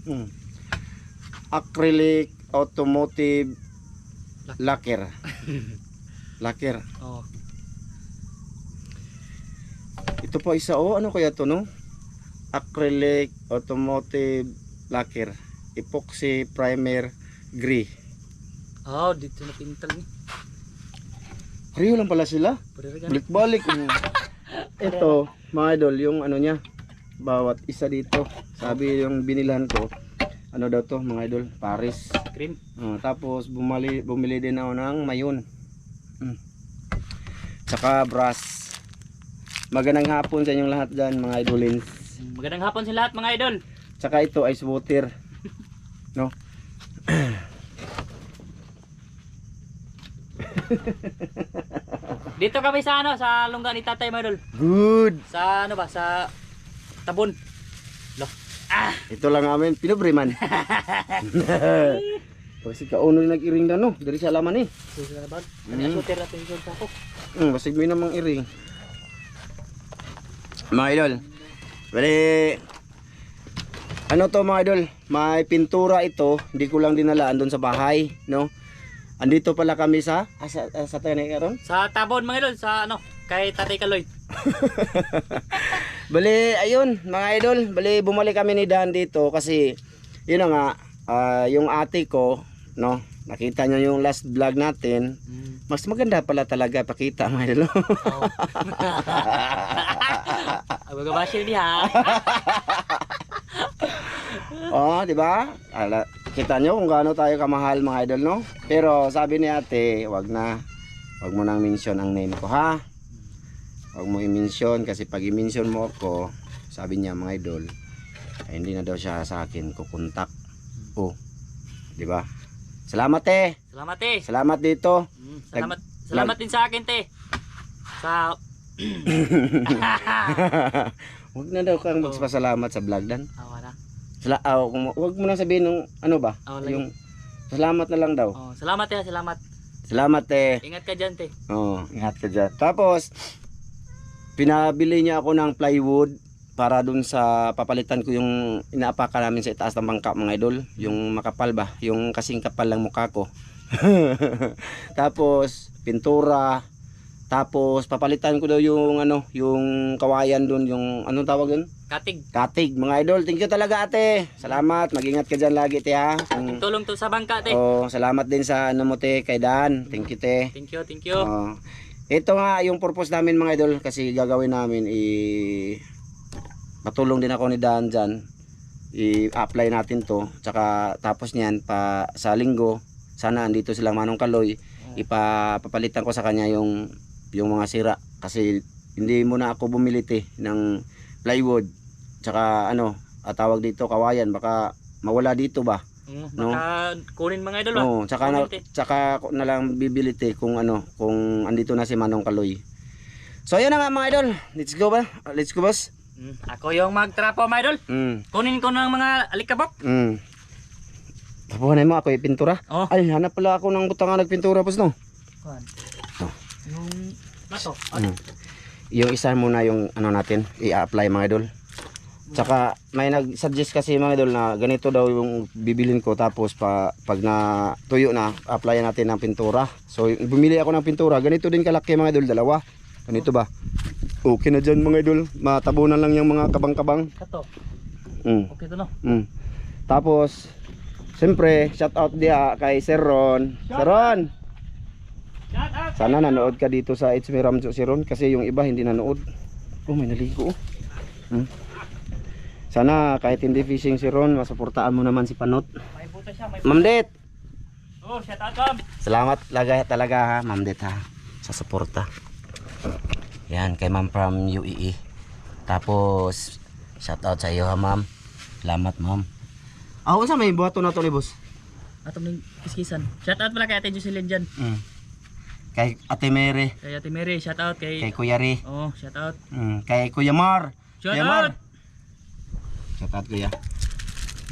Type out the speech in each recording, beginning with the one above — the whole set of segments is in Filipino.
Hmm. Acrylic automotive lacquer. Lacquer. Oh. Ito pa isa ano kaya to no? Acrylic automotive lacquer. Epoxy primer gray. Oh, dito na pintal ni. Pareho lang pala sila. Balik-balik. Ito, mga idol, yung ano niya. Bawat isa dito. Sabi yung binilan ko. Ano daw to, mga idol? Paris. Cream. Tapos bumili din ako ng mayon. Tsaka brass. Magandang hapon sa inyong lahat dyan, mga idolins. Magandang hapon sa lahat, mga idol. Tsaka ito, ice water. No? Dito kami sa ano, sa lungga ni Tatay, mga idol. Good. Sa ano ba, sa Tabon. Lo. Ito lang amin, pinobriman. Kasi kauno yung nag-iring na no, dari sa laman eh. Susunod na bag. Kanya shooter natin yung sako. Basig mo namang iring. Mga idol, bali, ano to mga idol, may pintura ito, hindi ko lang dinalaan doon sa bahay, no? Andito pala kami sa tayo na karon? Sa Tabon, mga idol, sa ano, kay Tatay Kaloy. Bali, ayun, mga idol, bali bumalik kami ni Dan dito kasi yun na nga, yung ate ko, no? Nakita nyo yung last vlog natin. Mas maganda pala talaga pakita, mga idol. Magabashi niya. Di ba? Kita nyo kung gaano tayo kamahal, mga idol, no? Pero sabi ni ate, wag mo nang mention ang name ko, ha? Wag mo i-mention kasi pag i-mention mo ako, sabi niya, mga idol, ay hindi na daw siya sa akin kukontak. Di ba? Salamat eh. Salamat eh. Salamat dito. Salamat din sa akin, te. Sa Huwag na daw kang magpasalamat sa vlog Dan. wala. Huwag mo na sabihin ng ano ba? Yung salamat na lang daw. Salamat eh, salamat. Salamat eh. Ingat ka dyan, te. Ingat ka dyan. Tapos pinabili niya ako ng plywood para dun sa papalitan ko yung inaapaka namin sa itaas ng bangka, mga idol, yung makapal ba, yung kasing kapal lang mukha ko. Tapos pintura, tapos papalitan ko daw yung ano, yung kawayan dun, yung anong tawag dun? Katig, mga idol. Thank you talaga, ate. Salamat, mag-ingat ka dyan lagi, te, ha. Tulong to sa bangka, te. Salamat din sa ano mo, te, kay Dan. Thank you, te. Thank you. Ito nga yung purpose namin, mga idol, kasi gagawin namin patulong din ako ni Dan dyan, i-apply natin to, tsaka tapos niyan pa sa linggo sana andito silang Manong Kaloy, papalitan ko sa kanya yung mga sira kasi hindi muna ako bumili ng plywood tsaka ano tawag dito kawayan, baka mawala dito ba, no? Baka kunin, mga idol ba? Tsaka na lang bibili kung andito na si Manong Kaloy. So ayun na nga, mga idol, let's go boss. Ako yung magtrapo, mga idol. Kunin ko ng mga alikabok. Tapuhan mo ako yung pintura. Ay, hanap pala ako ng butangan nagpintura, boss, no? Yung bato. Yung isa muna yung ano natin i-apply, mga idol. Tsaka may nag-suggest kasi, mga idol, na ganito daw yung bibilin ko, tapos pag na tuyo na applyan natin ng pintura. So bumili ako ng pintura, ganito din kalaki, mga idol, dalawa. Ganito ba? Okay na dyan, mga idol. Matabunan lang yung mga kabang-kabang. Kato. Okay to, no? Tapos siyempre shout out dia kay Sir Ron. Sir Ron, sana nanood ka dito sa It's Me Ramjo, Sir Ron, kasi yung iba hindi nanood. May naligo. Sana kahit hindi fishing, Sir Ron, masuportaan mo naman si Panot. May buta siya, Ma'am Det. Shout out, ma'am. Salamat talaga, ha, Ma'am Det, ha, sa suporta. Yan, kay ma'am from UAE. Tapos shout out sa iyo, ha, ma'am. Salamat, ma'am. Unsa may buhaton na to ni boss? Atong kiskisan. Shout out pala kay Ate Jocelyn dyan. Kay Ate Mary. Kay Ate Mary, shout out kay Kuya Ri. shout out. Kay Kuya Mar. Shout out. Shout out, kuya.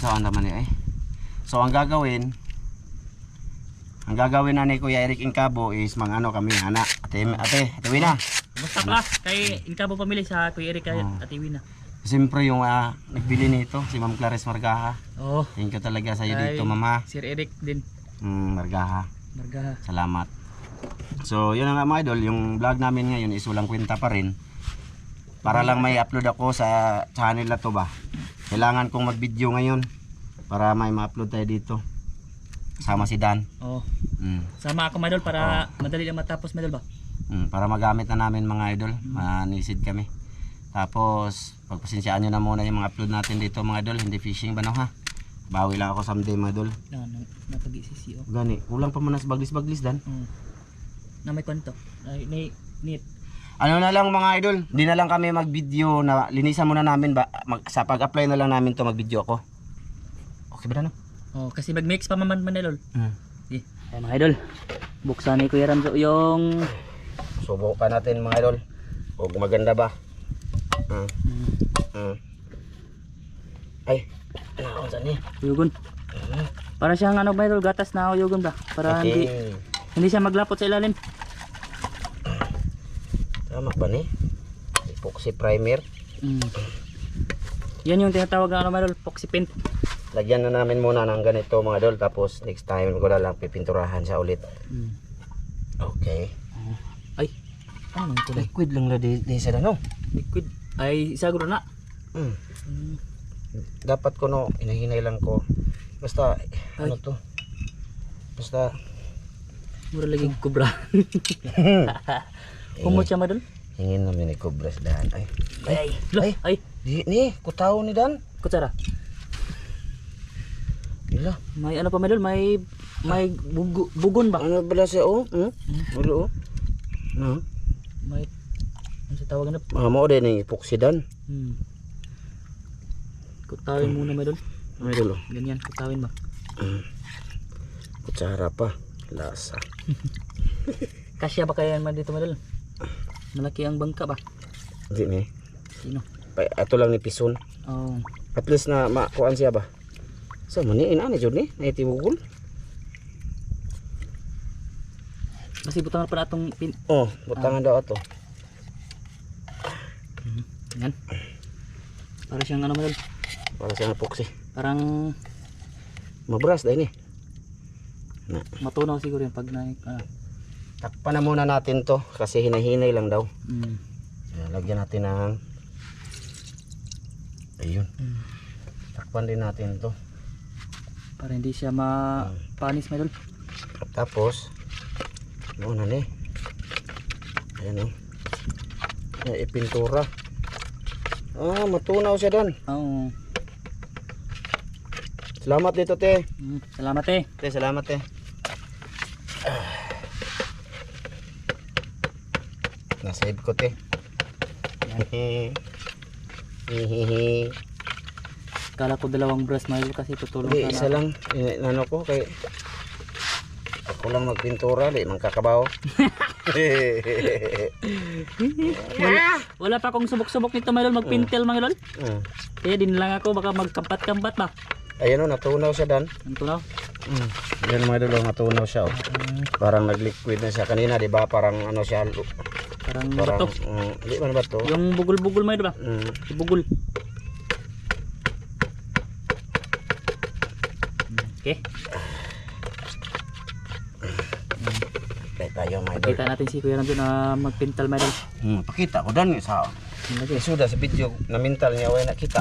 So ang naman eh. So ang gagawin na ni Kuya Eric Incabo is kami, Ate Wina. Basta pala kay Incabo Family sa Kuya Eric at Ate Wina. Siyempre yung nagbili nito, si Ma'am Clarice Margaha. Oh, Thank you talaga sa iyo Ay. dito, Ma'am ha. Sir Eric din. Margaha. Marga. Salamat. So, yun na nga mga idol, yung vlog namin ngayon is walang kwenta pa rin. Para lang may upload ako sa channel na to ba. Kailangan kong mag-video ngayon para may ma-upload tayo dito. Kasama si Dan. Oh, Mm. sama ako mga idol para madali lang matapos mga idol ba? Para magamit na namin mga idol. Manisid kami. Tapos, pagpasensyaan nyo na muna yung mga upload natin dito mga idol. Hindi fishing ba no ha? Bawi lang ako someday mga idol. Napag-isisi oh. Gani, kulang pa muna sa baglis-baglis Dan. Na may kwento. Ay, neat. Ano na lang mga idol, di na lang kami mag-video na linisan muna namin ba sa pag-apply na lang namin to mag-video ako. Okay ba na? Oh, kasi mag-mix pa man idol. Hmm. Ay mga idol, buksan ni Kuya Ramzo yung Subukan natin mga idol. O maganda ba? Ay, ano saan ni? yugon. Para siyang ano ba idol, gatas na yugon ba? Para hindi siya maglapot sa ilalim. Tama ba ni? Epoxy primer. Yan yung tinatawag na ano mga idol, epoxy paint. Lagyan na namin muna ng ganito mga idol. Tapos next time ko na lang pipinturahan siya ulit. Okay. Ay, ano yung kulay? Liquid lang na di sa no? Liquid. Ay, isaguro na. Dapat ko no, inahinay lang ko. Basta, ano to? Basta, Mura lagi kubra. Kumot siya madol. hingin namin ni Cobras Dan. Ay, Ay, di ni, kutaw ni Dan. kutsara. Ila, May ano pa madol, may bugon ba? ano pala siya oh? Ulo oh. May ano sa tawag na? Mo din ng epoxy Dan. Kutawin muna madol. Ay dulo. Ganyan, kutawin ba? Kutsara pa, lasa. Kasya ba kaya man dito madol? Malaki ang bangka ba? Di ni. Sino? Ato lang ni Pison. Oh, At least na makuan siya ba? Sa mani ina jud ni, na itibugol. kasi butangan pa na atong pin. Oh, butangan daw ato. Yan. Para siyang ano madol? Para sa epoxy. Parang Mabras dai ni. matunaw siguro yung pag na Takpan na muna natin to kasi hinahinay lang daw. mm. Lagyan natin ng ayun. Takpan din natin to. Para hindi siya mapanis madol. Tapos muna ni. Ayan oh. Ipintura. Matunaw siya doon. Oo. Salamat dito te. Salamat eh. Te, salamat te. Nasave ko te. Kala ko dalawang brush mahal kasi tutulong Hindi, isa lang. Ano ko kay ako lang magpintura, di man kakabaw. Wala pa akong subok-subok nito mga lol, magpintel mga lol. Kaya din lang ako baka magkampat-kampat ba. Ayan o, natunaw siya Dan. Ang tunaw. Yan mga idol, natunaw siya oh. Parang nag-liquid na siya kanina, di ba? Parang ano siya, Parang parang, bato. di man ba to? Yung bugol-bugol mga lol ba? Bugol. Okay. Okay tayo mga idol. Kita natin si Kuya Ramzo na magpintal mga lol. Pakita ko Dan sa isuda sa video na mental niya, way nakita.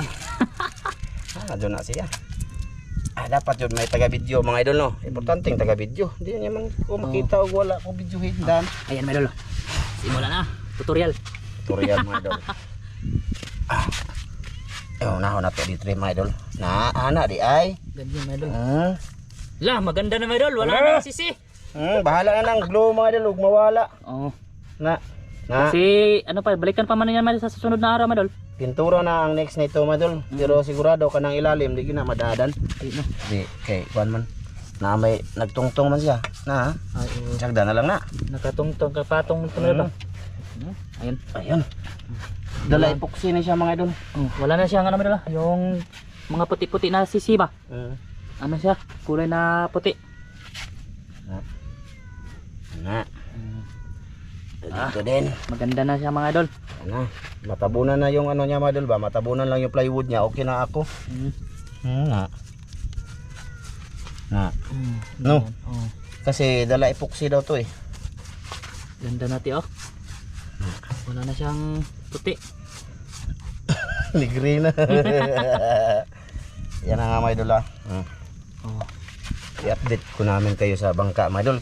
Doon na siya. Dapat yun may taga-video mga idol no. Importanteng taga-video. Hindi niya man ko makita o wala ko video Dan. Ayan mga lol. Simula na. Tutorial. Tutorial mga idol. Una na to di trim mga idol. Na ana di ay. Ganyan mga lol. La, maganda na mga lol. Wala na sisi. Bahala na lang glow mga idol ug mawala. Oo. Na Kasi ano pa, balikan pa man yan mga lol sa susunod na araw mga lol. pintura na ang next nito mga idol. Pero sigurado kanang ilalim di gina madadan. Di kay kuan man. Na may nagtungtong man siya. Na sagda na lang na. Nakatungtong kapatong ito mga lol. Ayun. Ayun. Dala epoxy na siya mga idol. Wala na siya ano mga lol. Yung mga puti-puti na sisi ba? Ano siya? Kulay na puti. Na. Dito din. Maganda na siya mga idol. Ano, matabunan na yung ano niya mga idol ba? Matabunan lang yung plywood niya. Okay na ako. Na. No. Oh. Kasi dala epoxy daw to eh. Ganda natin oh. Wala na siyang puti. Ligre na. Yan na nga mga idol ah. Oh. I-update ko namin kayo sa bangka mga idol.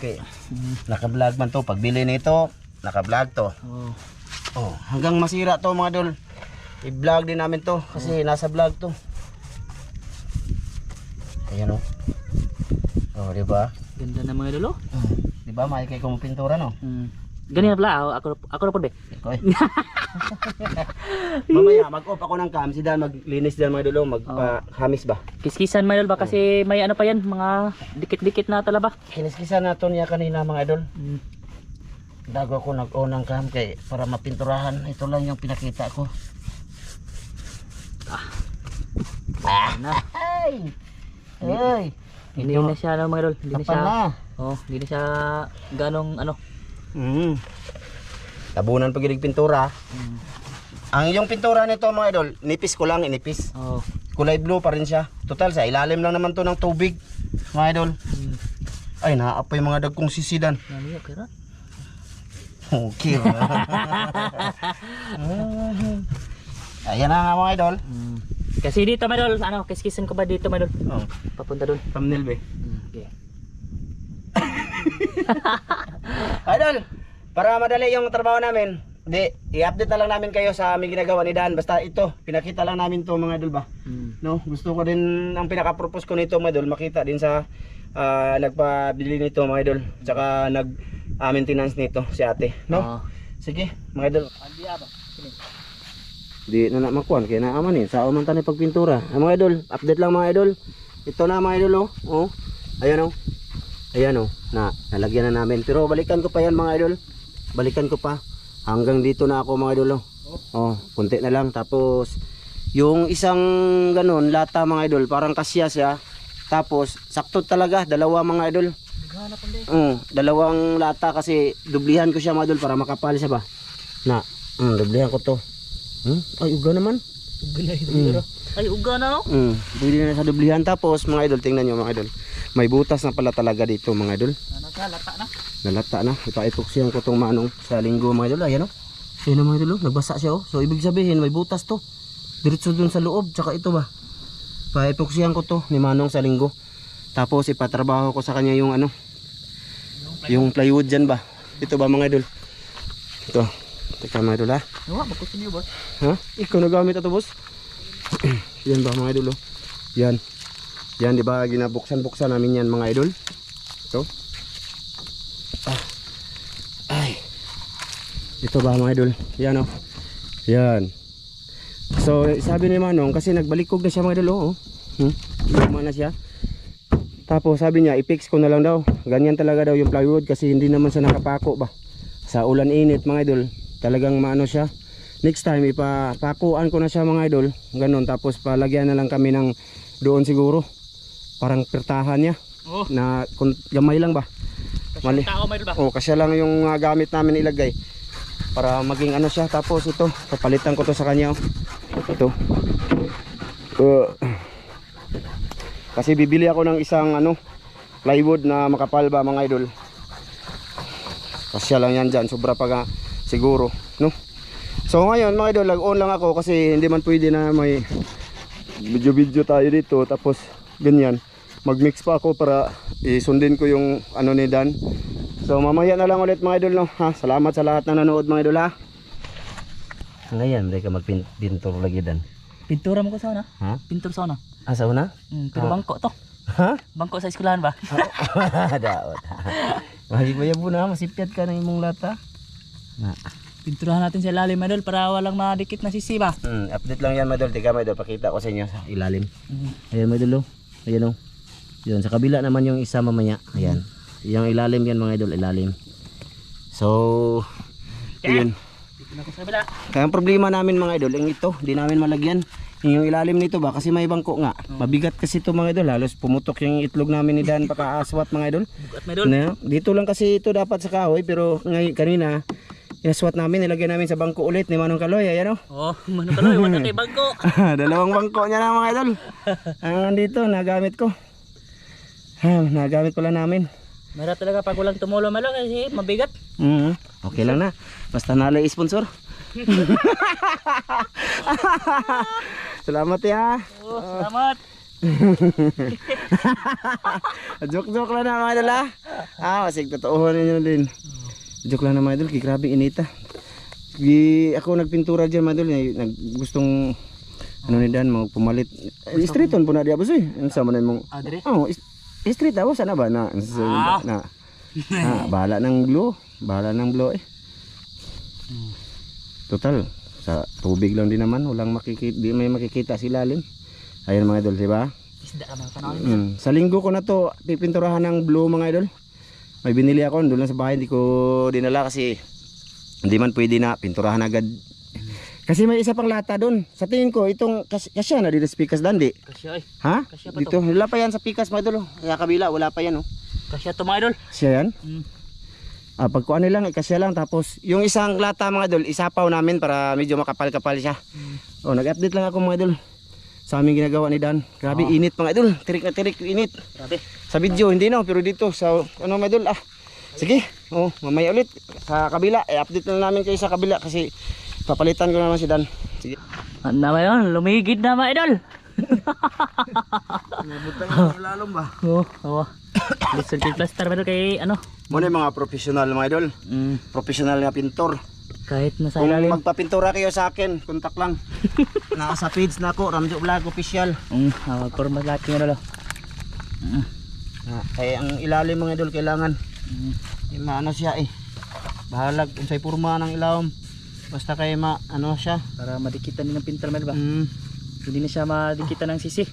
Naka-vlog man to. Pagbili nito, naka-vlog to. Oh. Oh, hanggang masira to mga idol. I-vlog din namin to kasi nasa vlog to. Ayan oh. Oh, di ba? Ganda na mga idol oh. Di ba? May kay kong pintura no. Ganyan na pala ako na po be. Okay. Mamaya mag-off ako ng cam, si Dan maglinis din mga idol, magpa-hamis ba? Kiskisan mga idol ba kasi may ano pa yan, mga dikit-dikit na talaba. Kiniskisan nato niya kanina mga idol. Dago ako nag-on ng cam kay para mapinturahan. Ito lang yung pinakita ko. Na. Ay! Ay! Hindi na siya ano, mga idol. Hindi na siya. Kapal na. Oh, hindi na siya ganong ano. Tabunan pag pintura. Ang yung pintura nito mga idol, nipis ko lang, inipis. Oh. Kulay blue pa rin siya. Total sa ilalim lang naman to ng tubig, mga idol. Ay, naapay mga dagkong sisidan. Naniyo kira. Okay. Ayan na nga mga idol. Kasi dito mga idol, ano, kiskisan ko ba dito mga idol? Oh. Papunta doon. Thumbnail be. Okay. Idol, para madali yung trabaho namin, i-update na lang namin kayo sa aming ginagawa ni Dan. Basta ito, pinakita lang namin to mga idol ba. No, gusto ko din, ang pinaka-purpose ko nito mga idol, makita din sa nagpabili nito mga idol. Tsaka nag-maintenance nito si ate. No? Sige, mga idol. Di na makuan, kaya naaman eh. Sa uman tani pagpintura. Mga idol, update lang mga idol. Ito na mga idol oh. Ayan oh. Ayan oh, nalagyan na namin. Pero balikan ko pa yan mga idol. Balikan ko pa. Hanggang dito na ako mga idol oh. Oh, kunti na lang. Tapos yung isang ganun lata mga idol, parang kasya siya. Tapos sakto talaga, dalawa mga idol. Dalawang lata kasi dublihan ko siya mga idol para makapal siya ba. Dublihan ko to. Ay uga naman. Ay uga na no? Pwede na sa dublihan. Tapos mga idol, tingnan nyo mga idol. May butas na pala talaga dito mga idol. Nalata na. Nalata na. Ipa-epoxyan ko tong manong sa linggo mga idol. Ayan o. Ayan mga idol. Nagbasa siya o. So ibig sabihin may butas to. Diretso dun sa loob. Tsaka ito ba. Pa-epoxyan ko to ni manong sa linggo. Tapos ipatrabaho ko sa kanya yung ano. Yung plywood dyan ba. Ito ba mga idol. Ito. Teka mga idol ha. Bakit niyo boss? Ha? Ikaw nagamit ito boss. Yan ba mga idol oh. Yan. Yan di ba ginabuksan-buksan namin yan mga idol. Ito. Ay. Ito ba mga idol? Yan oh. Yan. So sabi ni Manong kasi nagbalikog na siya mga idol oh. Luma na siya. Tapos sabi niya i-fix ko na lang daw. Ganyan talaga daw yung plywood kasi hindi naman siya nakapako ba. Sa ulan init mga idol. Talagang maano siya. Next time ipapakuan ko na siya mga idol. Ganon tapos palagyan na lang kami ng doon siguro. Parang pertahan niya. Na gamay lang ba? Mali. Kasi lang yung gamit namin ilagay. Para maging ano siya. Tapos ito, papalitan ko to sa kanya. Ito. Kasi bibili ako ng isang ano, plywood na makapal ba mga idol. Kasi lang yan dyan. Sobra pa siguro. No? So ngayon mga idol, lag-on lang ako kasi hindi man pwede na may video tayo dito. Tapos ganyan. Mag-mix pa ako para isundin ko yung ano ni Dan. So mamaya na lang ulit mga idol no. Ha, salamat sa lahat na nanood mga idol ha. Ngayon, hindi ka magpintur lagi Dan. Pintura mo ko sa una? Ha? Pintur sa una? Sa una? Pero bangko to. Ha? Bangko sa eskwelahan ba? Daot. Mahigwaya po na, masipyat ka ng imong lata. Pinturahan natin sa ilalim idol para walang madikit na sisi ba? Update lang yan madol. Tika madol, pakita ko sa inyo sa ilalim. Ayan madol oh. Ayan oh. Yun, sa kabila naman yung isa mamaya. Ayan. Yung ilalim yan mga idol, ilalim. So, yun. Dito na ko sa kabila. Kaya ang problema namin mga idol, yung ito, di namin malagyan. Yung ilalim nito ba, kasi may bangko nga. Mabigat kasi ito mga idol, halos pumutok yung itlog namin ni Dan pagkaaswat mga idol. Bugat mga idol. Dito lang kasi ito dapat sa kahoy, pero ngayon kanina, inaswat namin, nilagay namin sa bangko ulit ni Manong Kaloy. Ayan o. Oh, Manong Kaloy, wala kay bangko. Dalawang bangko niya na mga idol. Ang dito, nagamit ko. Nagamit pala namin. Mahirap talaga pag walang tumulong malo kasi mabigat. Okay lang na. Basta nalay sponsor. Salamat ya. Oh, salamat. Joke-joke lang na mga idol ha. Masig totoohan ninyo din. Joke lang na mga idol, grabe inita. Ako nagpintura dyan mga idol, gustong ano ni Dan, pumalit. Streeton po na diya boss eh. Ano sa manan mong? Adre? Street ako sana ba na bahala ng glue, bahala ng blow eh. Total sa tubig lang din naman, walang makikita, di may makikita sa ilalim. Ayun mga idol, di ba? Isda naman panahon. Sa linggo ko na to pipinturahan ng blue mga idol. May binili ako doon lang sa bahay, hindi ko dinala kasi hindi man pwede na pinturahan agad. Kasi may isa pang lata doon. Sa tingin ko itong kasya na dito sa Pikas Dandi. Kasya ay. Ha? Kasya pa Dito, to. wala pa yan sa Pikas mga idol. Sa kabila, wala pa yan oh. Kasya to mga idol. Kasya yan? Pag kuha lang, kasya lang. Tapos yung isang lata mga idol, isapaw namin para medyo makapal-kapal siya. Nag-update lang ako mga idol sa aming ginagawa ni Dan. Grabe init mga idol. Tirik na tirik init. Grabe. Sa video hindi na, pero dito sa ano mga idol. Sige. Mamaya ulit sa kabila. I-update na namin kayo sa kabila kasi papalitan ko naman si Dan. Sige. Ano naman yun? Lumigid na mga idol. Nabutan ko lalong ba? Oo. Listen to plaster ba kay ano? Muna yung mga professional mga idol. Professional nga pintor. Kahit nasa Kung ilalim. magpapintura kayo sa akin, kontak lang. Nasa page na ako, Ramjo Vlog Official. Forma lahat yung ano. Kaya ang ilalim mga idol kailangan. Maano siya eh. Bahalag kung sa'y purma ng ilawom. Basta kayo ano siya. Para madikitan din ng pintal ba? Hindi na siya madikitan ng sisi.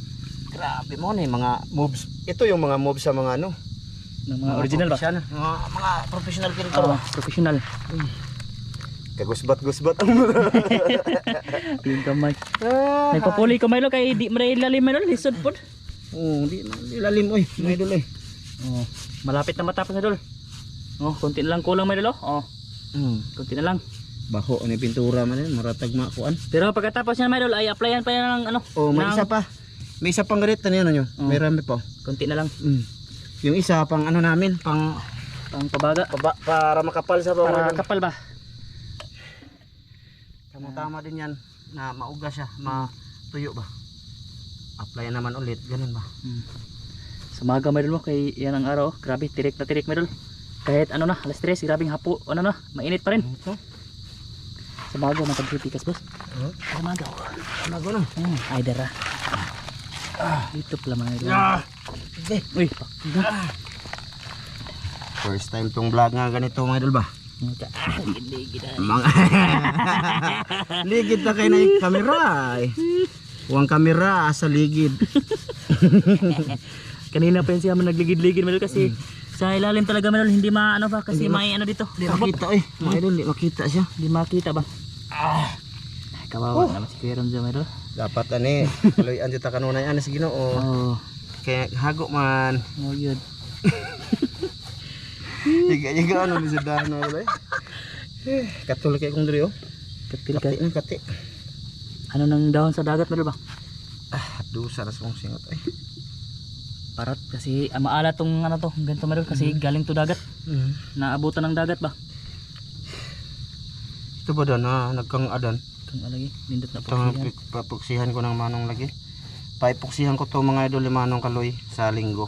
Grabe mo na yung mga moves. Ito yung mga moves sa mga ano. Ng mga original ba? Mga professional pintor ba? Professional. Kagusbat-gusbat ang mga. Tingin kamay. Nagpapuli kamay lo kay di maray lalim man lo lisod pod. Di lalim oy, mga idol eh. Malapit na matapos na idol. Konti na lang kulang may idol. Konti na lang. Baho ni pintura man yan, maratag makuan. Pero pagkatapos niyan may idol ay applyan pa yan ng ano. May isa pa. May isa pang ganito na yan May rami pa. Konti na lang. Yung isa pang ano namin, pang pabaga. Para makapal sa bawah. Para kapal ba? Tama din yan na mauga siya, matuyo ba. Apply naman ulit, ganun ba. Sumaga may idol mo kay yan ang araw. Grabe, tirik na tirik may idol. Kahit ano na, alas 3, grabing hapo, ano na, mainit pa rin. Sumaga na pagpipikas boss. Sumaga na. Ay dara. Dito pala mga idol. Uy, First time tong vlog nga ganito mga idol ba. Ligid Ligid na kayo na yung kamera eh. Huwag kamera sa ligid. Kanina pa yun siya nagligid-ligid medyo kasi sa ilalim talaga medyo hindi maano ba kasi may ano dito. Hindi makita eh. Mga idol, hindi makita siya. Hindi makita ba? Kawawa naman si Kuya Ramjo medyo. Dapat tuloyan dito kanunay sa Ginoo. Kaya hago man. Yun. Higa ano ni sa dano ba? Katul kay kong diri Katil ka. Kati. Ano nang dahon sa dagat medyo ba? Dusa na song singot ay. Parat kasi maala tong ano to, ganito medyo kasi galing to dagat. Naabutan ng dagat ba? Ito ba doon nagkang adan? Kang alagi, nindot na Papuksihan ko ng manong lagi. Paipuksihan ko to mga idol Manong Kaloy sa linggo.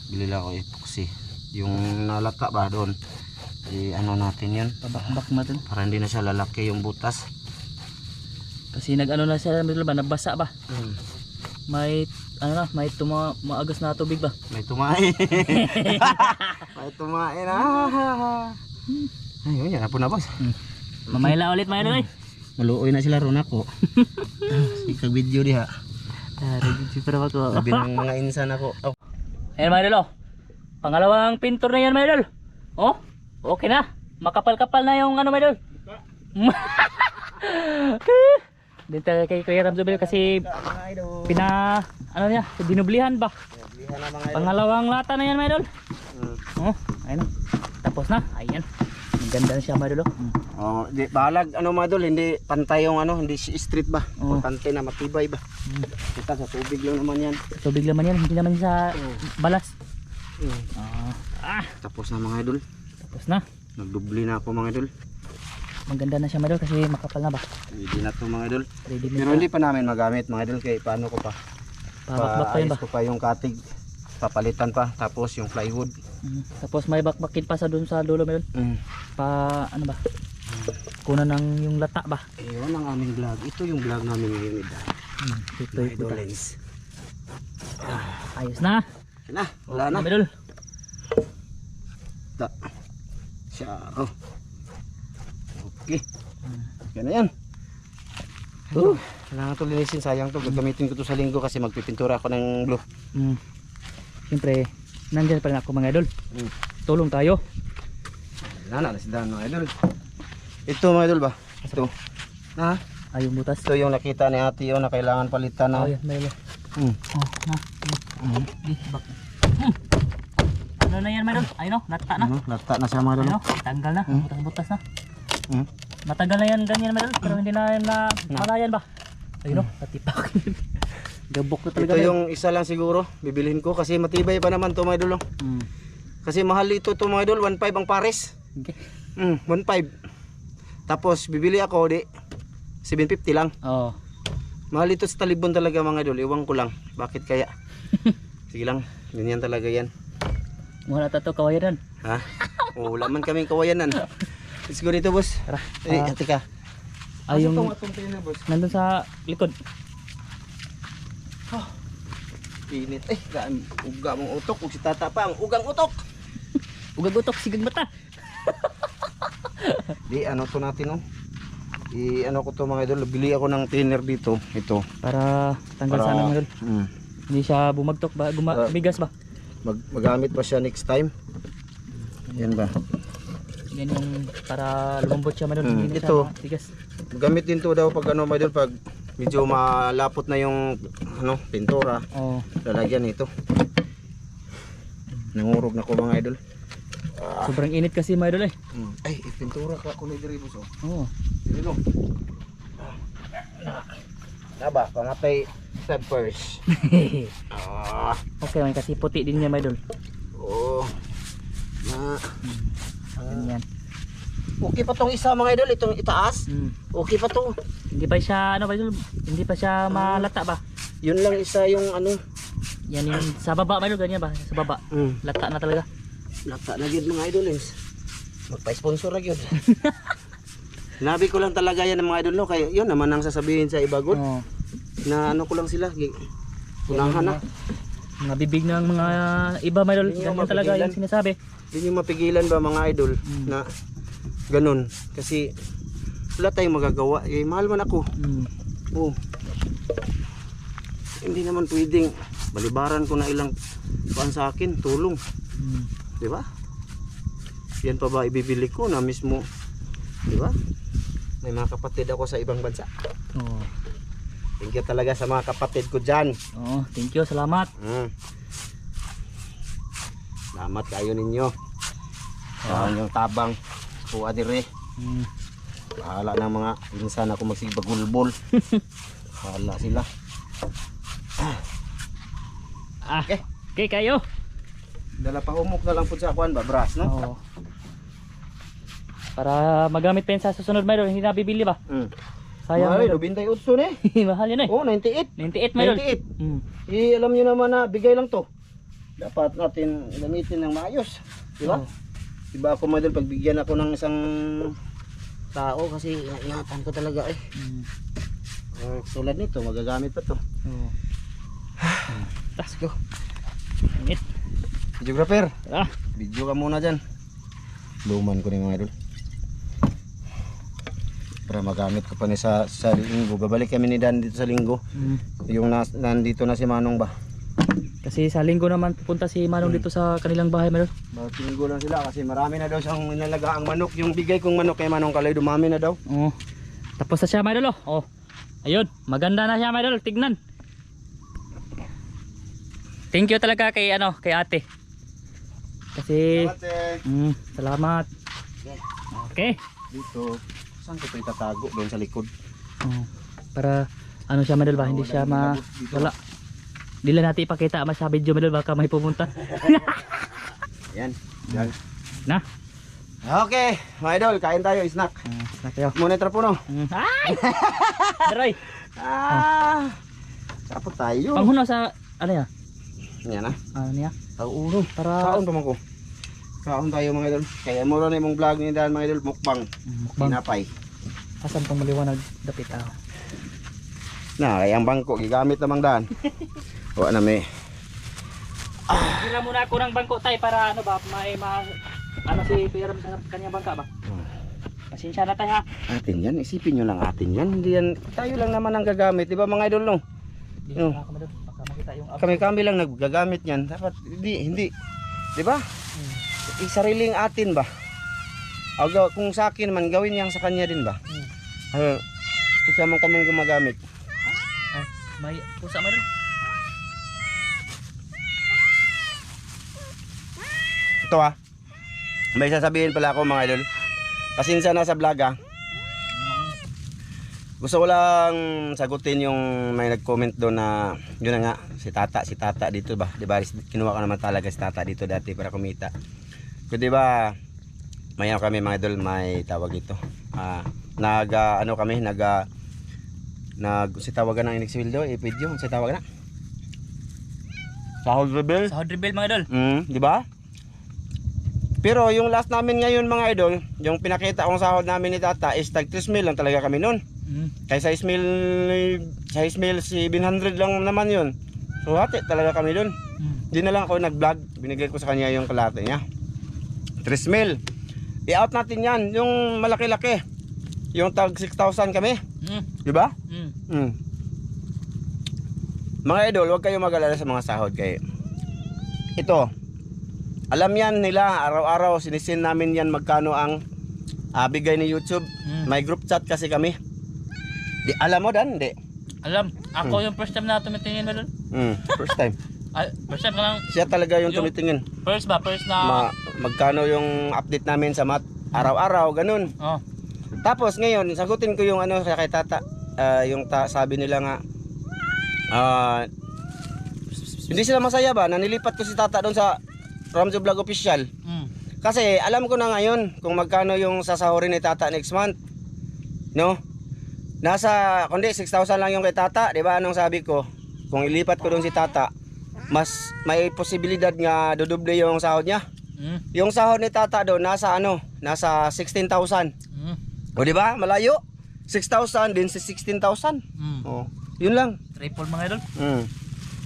Bili lang ko ipuksi. Yung nalata ba doon? Ano natin yun? Pabakbak natin. Para hindi na siya lalaki yung butas. Kasi nag-ano na siya ba, nabasa ba? May ano na, may maagas na tubig ba? May tumae. May tumae na. Ayun, yan na po na boss. Mamayla ulit may idol. Maluoy na sila ron ako. Sikag video diha. Review para ako. Sabi ng mga insan ako. Ayan mga idol. Pangalawang pintor na yan mga idol. Okay na. Makapal-kapal na yung ano mga idol. Dito kay Kuya Ramjo kasi ano niya, dinublihan ba? Pangalawang lata na yan mga idol. Ayun na. Tapos na. Ayan. Ang ganda na siya mga idol. Oh, di balag ano mga idol, hindi pantay yung ano, hindi street ba? Oo. Importante na matibay ba? Kita sa tubig lang naman yan. Tubig naman yan, hindi naman sa balas. Tapos na mga idol. Tapos na. Nagdubli na ako mga idol. Maganda na siya mga idol kasi makapal na ba. Hindi na to mga idol. Ready Pero hindi pa namin magamit mga idol kay paano ko pa. Pabakbak pa yun ba? Paayos ko pa yung katig. Papalitan pa tapos yung plywood. Tapos may bakbakin pa sa doon sa dulo mga idol. Pa ano ba? Kunan ng yung lata ba? Ayun ang aming vlog. Ito yung vlog namin ngayon idol. Ito Mga ito. idolens. Ayos na. Yan na, wala na. Mga idol. Da. Siya. Oh. Okay. Yan na yan. Kailangan ito linisin, sayang to. Gagamitin ko to sa linggo kasi magpipintura ako ng blue. Siyempre, nandyan pa rin ako mga idol. Tulong tayo. Wala na, nasidahan mga idol. Ito mga idol ba? Ito. Na? Ayong butas. Ito yung nakita ni ate yun na kailangan palitan na. Oh, yan, may Ano na yan mga idol? Ayun o, lata na. Lata na siya mga idol. Ayun o, tanggal na. Butas na. Matagal na yan ganyan mga idol, pero hindi na yan na malayan ba? Ayun o, natipak. Gabok na talaga. Ito yung isa lang siguro bibilhin ko kasi matibay pa naman to mga idol. Kasi mahal ito to mga idol, 1.5 ang pares. Okay. 1.5. Tapos bibili ako di 750 lang. Oo. Mahal ito sa Talibon talaga mga idol, iwan ko lang. Bakit kaya? Sige lang, ganyan talaga yan. Muna tato kawayan. Ha? Oh, wala man kaming kawayanan. Let's go dito boss. Tara. Ate ka. Ay yung na boss. nandun sa likod. Init. Uga mong utok. Kung si tata pa, ang ugang utok. Ugagutok, sigag mata. Di, ano to natin oh. Ano ko to mga idol. Bili ako ng thinner dito. Ito. Para tanggal sana mga idol. Hindi siya bumagtok ba? Bigas ba? Magamit pa siya next time. Yan ba? Yan yung para lumambot siya mga idol. Hindi na ito. siya bigas. Magamit din to daw pag ano mga idol. Pag medyo malapot na yung ano, pintura. Oo. Lalagyan ito. Nangurog na ko mga idol. Sobrang init kasi mga idol eh. Ay, pintura ka kung may diribos oh. Oo. Dito. Naba, pamatay sa first. Okay man kasi puti din niya mga idol. Oo. Ganyan. Okay pa tong isa mga idol, itong itaas. Okay pa to. Hindi pa siya ano mga idol, hindi pa siya malata ba? Yun lang isa yung ano. Yan yung sa baba mga idol, ganyan ba? Sa baba. Lata na talaga. Lata na yun mga idolins. Magpa-sponsor na yun. Sinabi ko lang talaga yan ng mga idol no. Kaya yun naman ang sasabihin sa iba good. Oo. Na ano ko lang sila. Unahan na. Mga bibig ng mga iba mga idol. Hindi nyo Ganyan talaga mapigilan. yung sinasabi. Hindi nyo mapigilan ba mga idol na ganun. Kasi wala tayong magagawa. Eh, mahal man ako. Oh. Hindi naman pwedeng balibaran ko na ilang kuan sa akin. Tulong. Di ba? Yan pa ba ibibili ko na mismo? Di ba? May mga kapatid ako sa ibang bansa. Oo. Thank you talaga sa mga kapatid ko dyan. Oo, thank you, salamat. Salamat kayo ninyo. Yung tabang. Kuha dire. Bahala ng mga insan ako magsigbagulbol. Bahala sila. Okay kayo. Dala pa humok na lang po sa kuan ba, brass, no? Oo. Para magamit pa yun sa susunod mga idol, hindi na bibili ba? Sayang Mahal, mga idol. 98 na eh. Mahal yun eh. Oh, 98. 98 mga idol. 98. Alam nyo naman na bigay lang to. Dapat natin gamitin ng maayos. Di ba? Diba ako madal pagbigyan ako ng isang tao kasi ingatan ko talaga eh. Tulad nito, magagamit pa to. Let's go. Init. Videographer, Ah, video ka muna dyan. Luman ko ni mga idol. Para magamit ko pa ni sa linggo. Babalik kami ni Dan dito sa linggo. Yung nandito na si Manong ba? kasi sa linggo naman pupunta si Manong dito sa kanilang bahay mga idol. Bawat linggo lang sila kasi marami na daw siyang inalagaang manok. Yung bigay kong manok kay Manong Kalay dumami na daw. Oo. Tapos na siya mga idol oh. Ayun, maganda na siya mga idol, tignan. Thank you talaga kay kay ate. Kasi salamat. Okay. Dito, saan ko ito itatago? Doon sa likod. Oh, para ano siya madol ba? Hindi siya wala. Hindi lang natin ipakita sa video madol baka may pumunta. Yan. Yan. Na. Okay, mga idol, kain tayo, snack. Snack tayo. Monitor po no. Ay! Daray. Kapot tayo. Panghuno sa ano ya? Yan na. Ano niya? Tauno. Para Kaon pa man ko. Kaon tayo mga idol. Kaya mo rin yung vlog ni Dan mga idol, mukbang. mukbang. Tinapay. Asan pang maliwanag dapit Na, kaya ang bangko gigamit namang Dan. Wa na may. Hira muna ako ng bangko tay para ano ba ano si Piram sa kanya bangka ba? Pasensya na tayo ha. Atin yan, isipin nyo lang atin yan. Hindi yan, tayo lang naman ang gagamit, di ba mga idol no? Hindi na ako madol. Baka makita yung Kami lang naggagamit yan. Dapat hindi. Di ba? Isariling atin ba? Kung sa akin man gawin yang sa kanya din ba? Isa man kami gumagamit. May pusa madol. Ito may sasabihin pala ako mga idol. Pasensya na sa vlog Gusto ko lang sagutin yung may nag-comment doon na yun na nga si tata dito ba? Di ba kinuha ko naman talaga si tata dito dati para kumita. Pero di ba may ano kami mga idol, may tawag dito. Si tawagan ng Inexwildo, i-video, si tawagan na. Sahod rebel. Sahod rebel mga idol. Di ba? Pero yung last namin ngayon mga idol, yung pinakita kong sahod namin ni tata is tag 3,000 lang talaga kami noon. Kaya sa Ismail 700 lang naman yun. So hati talaga kami doon. Di na lang ako nag-vlog, binigay ko sa kanya yung kalate niya. 3,000. I-out natin yan, yung malaki-laki. Yung tag 6,000 kami. Di ba? Mga idol, huwag kayong mag-alala sa mga sahod kay ito. Alam yan nila, araw-araw sinisin namin yan magkano ang bigay ni YouTube. May group chat kasi kami. Di alam mo Dan, di? Alam, ako yung first time na tumitingin madol. First time. First time ka lang. Siya talaga yung tumitingin. First na Magkano yung update namin sa mat araw-araw, ganun. Oh. Tapos ngayon, sagutin ko yung ano kay tata. Sabi nila nga hindi sila masaya ba na nilipat ko si tata doon sa Ramzo Vlog Official. Kasi alam ko na ngayon kung magkano yung sasahurin ni tata next month. No? Kundi 6,000 lang yung kay tata, 'di ba? Anong sabi ko? Kung ilipat ko doon si tata, mas may posibilidad nga dodoble yung sahod niya. Yung sahod ni tata doon nasa 16,000. O 'di ba? Malayo. 6,000 din sa 16,000. Oh. Yun lang. Triple mga idol.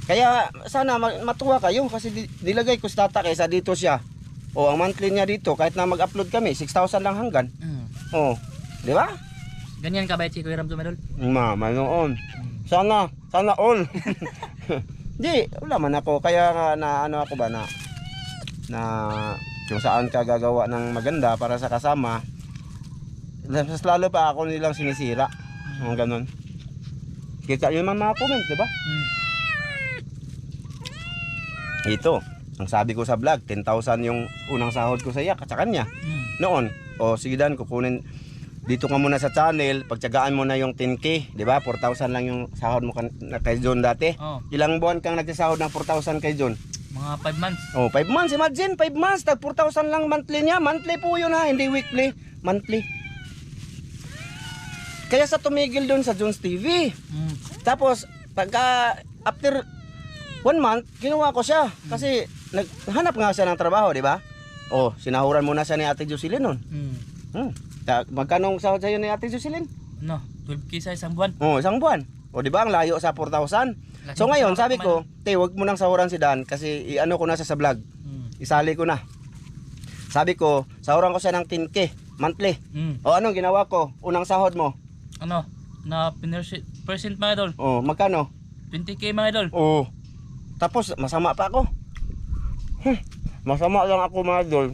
Kaya sana matuwa kayo kasi dilagay ko si tata kaysa dito siya. O ang monthly niya dito kahit na mag-upload kami 6,000 lang hanggan. Oh. 'Di ba? Ganyan ka ba si Kuya Ramzo madol? Manoon. Sana all. Di, wala man ako kaya nga na ano ako ba na kung saan ka gagawa ng maganda para sa kasama. Mas lalo pa ako nilang sinisira. Mga ganun. Kita yun mga comment, di ba? Ito, ang sabi ko sa vlog, 10,000 yung unang sahod ko sa kanya. Noon, sige Dan, kukunin dito ka muna sa channel, pagtiyagaan mo na yung 10K, di ba? 4,000 lang yung sahod mo kay John dati. Ilang buwan kang nagsasahod ng 4,000 kay John? Mga 5 months. 5 months, imagine, 5 months, tag 4,000 lang monthly niya. Monthly po yun hindi weekly, monthly. Kaya sa tumigil doon sa Jones TV. Tapos, after 1 month, ginawa ko siya. Kasi, naghanap nga siya ng trabaho, di ba? Sinahuran muna siya ni Ate Jocelyn nun. Magkano sahod sa'yo ni Ate Jocelyn? 12K sa isang buwan. Isang buwan. Di ba, ang layo sa 4,000. So ngayon, sabi ko, wag mo nang sahuran si Dan kasi i-ano ko na sa vlog. Isali ko na. Sabi ko, sahuran ko siya ng 10K monthly. Anong ginawa ko? Unang sahod mo? Na percent mga idol. Magkano? 20K mga idol. Tapos masama pa ako. Masama lang ako mga idol.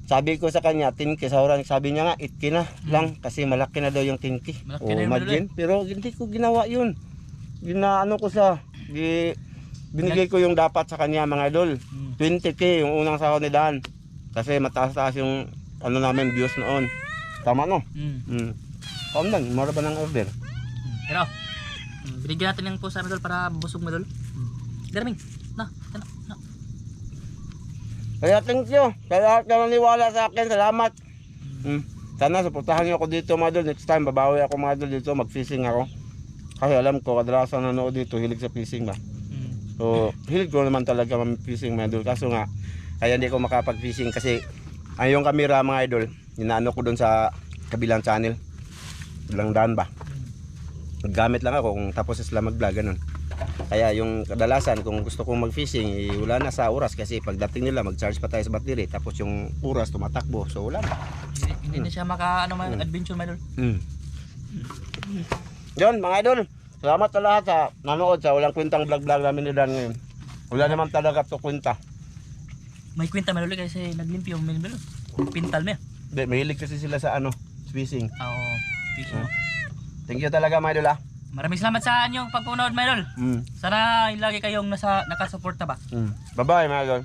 Sabi ko sa kanya 10K sahuran, sabi niya nga 8K na lang kasi malaki na daw yung 10K. Malaki na imagine, pero hindi ko ginawa yun. Ginaano ko sa binigay ko yung dapat sa kanya mga idol. 20K yung unang sahod ni Dan. Kasi mataas-taas yung namin views noon. tama no. Mm. Kaon lang, mura ba ng order? Pero, binigyan natin ng pusa Idol para busog mo Idol. Garaming, na. Kaya thank you. Sa lahat na naniwala sa akin, salamat. Sana suportahan niyo ako dito mga idol. Next time babawi ako mga idol dito, mag-fishing ako. Kasi alam ko, kadalasan nanood dito, hilig sa fishing ba. So, hilig ko naman talaga mag-fishing mga idol. Kaso nga, kaya hindi ko makapag-fishing kasi yung camera mga idol, inaano ko doon sa kabilang channel. Bilang daan ba. Naggamit lang ako kung tapos sila mag-vlog ganun. Kaya yung kadalasan kung gusto kong mag-fishing, wala na sa oras kasi pagdating nila mag-charge pa tayo sa battery tapos yung oras tumatakbo. So wala na. Hindi na siya adventure my Idol. Yun mga idol, salamat sa lahat sa nanood sa walang kwentang vlog namin ni Dan ngayon. Wala naman talaga to kwenta. May kwenta my Idol kasi naglimpyo mo Idol. Pintal mo. Hindi, mahilig kasi sila sa fishing. Oo, fishing mo. Thank you talaga mga idol ha. Maraming salamat sa inyong pagpunood my Idol. Sana lagi kayong nakasuporta ba. Bye bye mga idol.